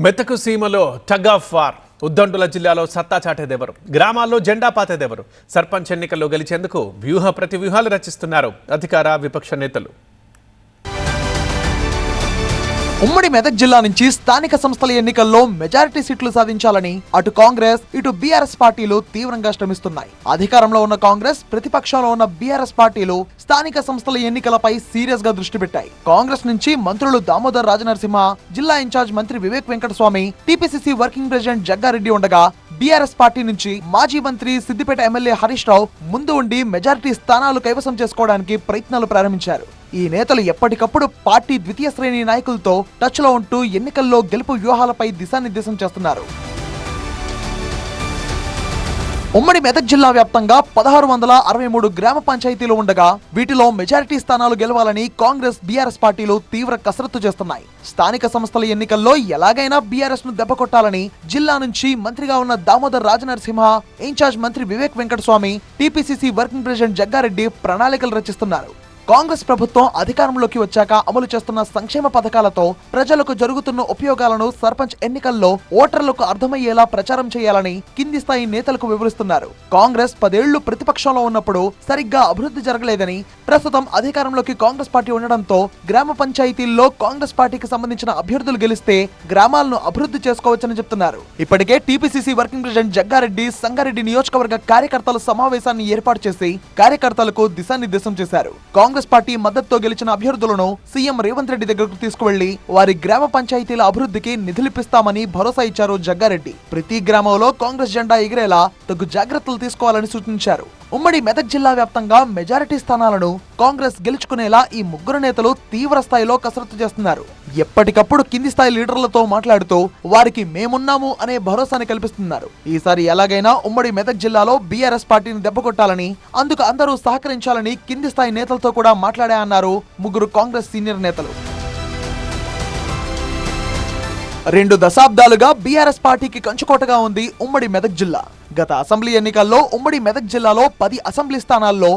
మెతకు సీమలో tug of war. ఉద్దండుల జిల్లాలో సత్తా చాటేదెవరు, గ్రామాల్లో జెండా పాతేదెవరు? సర్పంచ్ ఎన్నికల్లో గెలిచేందుకు ప్రతివ్యూహాలు రచిస్తున్నారు అధికార విపక్ష నేతలు. ఉమ్మడి మెదక్ జిల్లా నుంచి స్థానిక సంస్థల ఎన్నికల్లో మెజారిటీ సీట్లు సాధించాలని అటు కాంగ్రెస్ ఇటు బీఆర్ఎస్ పార్టీలు తీవ్రంగా శ్రమిస్తున్నాయి. అధికారంలో ఉన్న కాంగ్రెస్, ప్రతిపక్షంలో ఉన్న బీఆర్ఎస్ పార్టీలు స్థానిక సంస్థల ఎన్నికలపై సీరియస్ గా దృష్టి పెట్టాయి. కాంగ్రెస్ నుంచి మంత్రులు దామోదర్ రాజనరసింహ, జిల్లా ఇన్ఛార్జ్ మంత్రి Vivek Venkataswamy, TPCC working president Jaggareddy ఉండగా, బీఆర్ఎస్ పార్టీ నుంచి మాజీ మంత్రి సిద్దిపేట ఎమ్మెల్యే హరీష్ రావు ముందు ఉండి మెజారిటీ స్థానాలు కైవసం చేసుకోవడానికి ప్రయత్నాలు ప్రారంభించారు. ఈ నేతలు ఎప్పటికప్పుడు పార్టీ ద్వితీయ శ్రేణి నాయకులతో టచ్ లో ఉంటూ ఎన్నికల్లో గెలుపు వ్యూహాలపై దిశానిర్దేశం చేస్తున్నారు. ఉమ్మడి మెదక్ జిల్లా వ్యాప్తంగా 1663 గ్రామ పంచాయతీలు ఉండగా వీటిలో మెజారిటీ స్థానాలు గెలవాలని కాంగ్రెస్, బీఆర్ఎస్ పార్టీలు తీవ్ర కసరత్తు చేస్తున్నాయి. స్థానిక సంస్థల ఎన్నికల్లో ఎలాగైనా బీఆర్ఎస్ ను దెబ్బకొట్టాలని జిల్లా నుంచి మంత్రిగా ఉన్న దామోదర్ రాజనరసింహ, ఇన్ఛార్జ్ మంత్రి Vivek Venkataswamy, TPCC working president Jaggareddy ప్రణాళికలు రచిస్తున్నారు. కాంగ్రెస్ ప్రభుత్వం అధికారంలోకి వచ్చాక అమలు చేస్తున్న సంక్షేమ పథకాలతో ప్రజలకు జరుగుతున్న ఉపయోగాలను సర్పంచ్ ఎన్నికల్లో ఓటర్లకు అర్థమయ్యేలా ప్రచారం చేయాలని కింది స్థాయి నేతలకు వివరిస్తున్నారు. కాంగ్రెస్ 10 ఏళ్లు ప్రతిపక్షంలో ఉన్నప్పుడు సరిగ్గా అభివృద్ధి జరగలేదని, ప్రస్తుతం అధికారంలోకి కాంగ్రెస్ పార్టీ ఉండడంతో గ్రామ పంచాయతీల్లో కాంగ్రెస్ పార్టీకి సంబంధించిన అభ్యర్థులు గెలిస్తే గ్రామాలను అభివృద్ధి చేసుకోవచ్చని చెప్తున్నారు. ఇప్పటికే TPCC working president Jaggareddy Sangareddy నియోజకవర్గ కార్యకర్తల సమావేశాన్ని ఏర్పాటు చేసి కార్యకర్తలకు దిశానిర్దేశం చేశారు. కాంగ్రెస్ పార్టీ మద్దతుతో గెలిచిన అభ్యర్థులను సీఎం రేవంత్ రెడ్డి దగ్గరకు తీసుకువెళ్లి వారి గ్రామ పంచాయతీల అభివృద్ధికి నిధులిప్పిస్తామని భరోసా ఇచ్చారు జగ్గారెడ్డి. ప్రతి గ్రామంలో కాంగ్రెస్ జెండా ఎగిరేలా తగు జాగ్రత్తలు తీసుకోవాలని సూచించారు. ఉమ్మడి మెదక్ జిల్లా వ్యాప్తంగా మెజారిటీ స్థానాలను కాంగ్రెస్ గెలుచుకునేలా ఈ ముగ్గురు నేతలు తీవ్ర స్థాయిలో కసరత్తు చేస్తున్నారు. ఎప్పటికప్పుడు కింది స్థాయి లీడర్లతో మాట్లాడుతూ వారికి మేమున్నాము అనే భరోసాని కల్పిస్తున్నారు. ఈసారి ఎలాగైనా ఉమ్మడి మెదక్ జిల్లాలో బీఆర్ఎస్ పార్టీని దెబ్బకొట్టాలని, అందుకు అందరూ సహకరించాలని కింది స్థాయి నేతలతో కూడా మాట్లాడా అన్నారు ముగ్గురు కాంగ్రెస్ సీనియర్ నేతలు. 2 దశాబ్దాలుగా బీఆర్ఎస్ పార్టీకి కంచుకోటగా ఉంది ఉమ్మడి మెదక్ జిల్లా. గత అసెంబ్లీ ఎన్నికల్లో ఉమ్మడి మెదక్ జిల్లాలో 10 అసెంబ్లీ స్థానాల్లో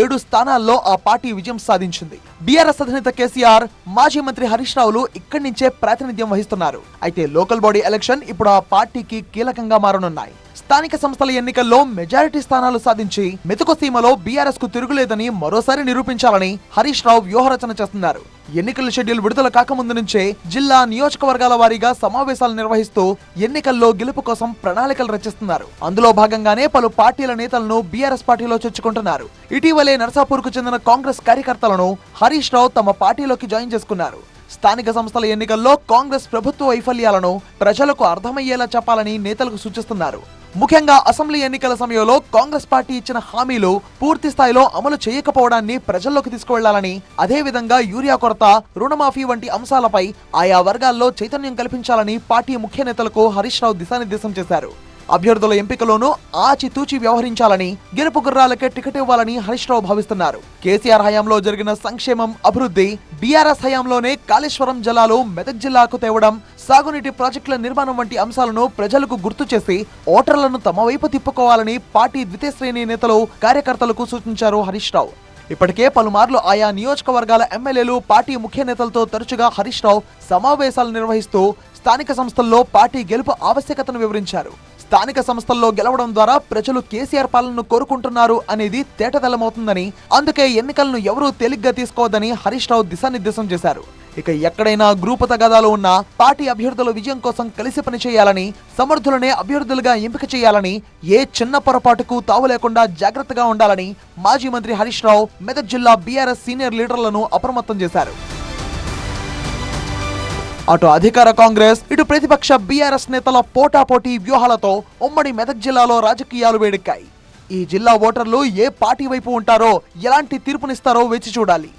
7 స్థానాల్లో ఆ పార్టీ విజయం సాధించింది. బీఆర్ఎస్ అధినేత కేసీఆర్, మాజీ మంత్రి హరీష్ రావులు ఇక్కడి నుంచే ప్రాతినిధ్యం వహిస్తున్నారు. అయితే లోకల్ బాడీ ఎలక్షన్ ఇప్పుడు ఆ పార్టీకి కీలకంగా మారనున్నాయి. స్థానిక సంస్థల ఎన్నికల్లో మెజారిటీ స్థానాలు సాధించి మెతుకు సీమలో బీఆర్ఎస్ కు తిరుగులేదని మరోసారి నిరూపించాలని హరీష్ రావు వ్యూహరచన చేస్తున్నారు. ఎన్నికల షెడ్యూల్ విడుదల కాకముందు నుంచే జిల్లా, నియోజకవర్గాల వారీగా సమావేశాలు నిర్వహిస్తూ ఎన్నికల్లో గెలుపు కోసం ప్రణాళికలు రచిస్తున్నారు. అందులో భాగంగానే పలు పార్టీల నేతలను బీఆర్ఎస్ పార్టీలో చేర్చుకుంటున్నారు. ఇటీవలే నర్సాపూర్ కు చెందిన కాంగ్రెస్ కార్యకర్తలను హరీష్ రావు తమ పార్టీలోకి జాయిన్ చేసుకున్నారు. స్థానిక సంస్థల ఎన్నికల్లో కాంగ్రెస్ ప్రభుత్వ వైఫల్యాలను ప్రజలకు అర్థమయ్యేలా చెప్పాలని నేతలకు సూచిస్తున్నారు. ముఖ్యంగా అసెంబ్లీ ఎన్నికల సమయంలో కాంగ్రెస్ పార్టీ ఇచ్చిన హామీలు పూర్తి స్థాయిలో అమలు చేయకపోవడాన్ని ప్రజల్లోకి తీసుకువెళ్లాలని, అదేవిధంగా యూరియా కొరత, రుణమాఫీ వంటి అంశాలపై ఆయా వర్గాల్లో చైతన్యం కల్పించాలని పార్టీ ముఖ్య నేతలకు హరీష్ రావు దిశానిర్దేశం చేశారు. అభ్యర్థుల ఎంపికలోనూ ఆచితూచి వ్యవహరించాలని, గెలుపు గుర్రాలకే టికెట్ ఇవ్వాలని హరీష్ రావు భావిస్తున్నారు. కేసీఆర్ హయాంలో జరిగిన సంక్షేమం, అభివృద్ధి, బీఆర్ఎస్ హయాంలోనే కాళేశ్వరం జలాలు మెదక్ జిల్లాకు తేవడం, సాగునీటి ప్రాజెక్టుల నిర్మాణం వంటి అంశాలను ప్రజలకు గుర్తు చేసి ఓటర్లను తమ వైపు తిప్పుకోవాలని పార్టీ ద్వితీయ శ్రేణి నేతలు, కార్యకర్తలకు సూచించారు హరీష్ రావు. ఇప్పటికే పలుమార్లు ఆయా నియోజకవర్గాల ఎమ్మెల్యేలు, పార్టీ ముఖ్య నేతలతో తరచుగా హరీష్ రావు సమావేశాలు నిర్వహిస్తూ స్థానిక సంస్థల్లో పార్టీ గెలుపు ఆవశ్యకతను వివరించారు. స్థానిక సంస్థల్లో గెలవడం ద్వారా ప్రజలు కేసీఆర్ పాలనను కోరుకుంటున్నారు అనేది తేటతెల్లమవుతుందని, అందుకే ఎన్నికలను ఎవరూ తేలిగ్గా తీసుకోవద్దని హరీష్ రావు దిశానిర్దేశం చేశారు. ఇక ఎక్కడైనా గ్రూపు తగాదాలు ఉన్నా పార్టీ అభ్యర్థుల విజయం కోసం కలిసి పనిచేయాలని, సమర్థులనే అభ్యర్థులుగా ఎంపిక చేయాలని, ఏ చిన్న పొరపాటుకు తావు లేకుండా జాగ్రత్తగా ఉండాలని మాజీ మంత్రి హరీష్ రావు మెదక్ జిల్లా బీఆర్ఎస్ సీనియర్ లీడర్లను అప్రమత్తం చేశారు. అటు అధికార కాంగ్రెస్, ఇటు ప్రతిపక్ష బీఆర్ఎస్ నేతల పోటాపోటీ వ్యూహాలతో ఉమ్మడి మెదక్ జిల్లాలో రాజకీయాలు వేడెక్కాయి. ఈ జిల్లా ఓటర్లు ఏ పార్టీ వైపు ఉంటారో, ఎలాంటి తీర్పునిస్తారో వేచి చూడాలి.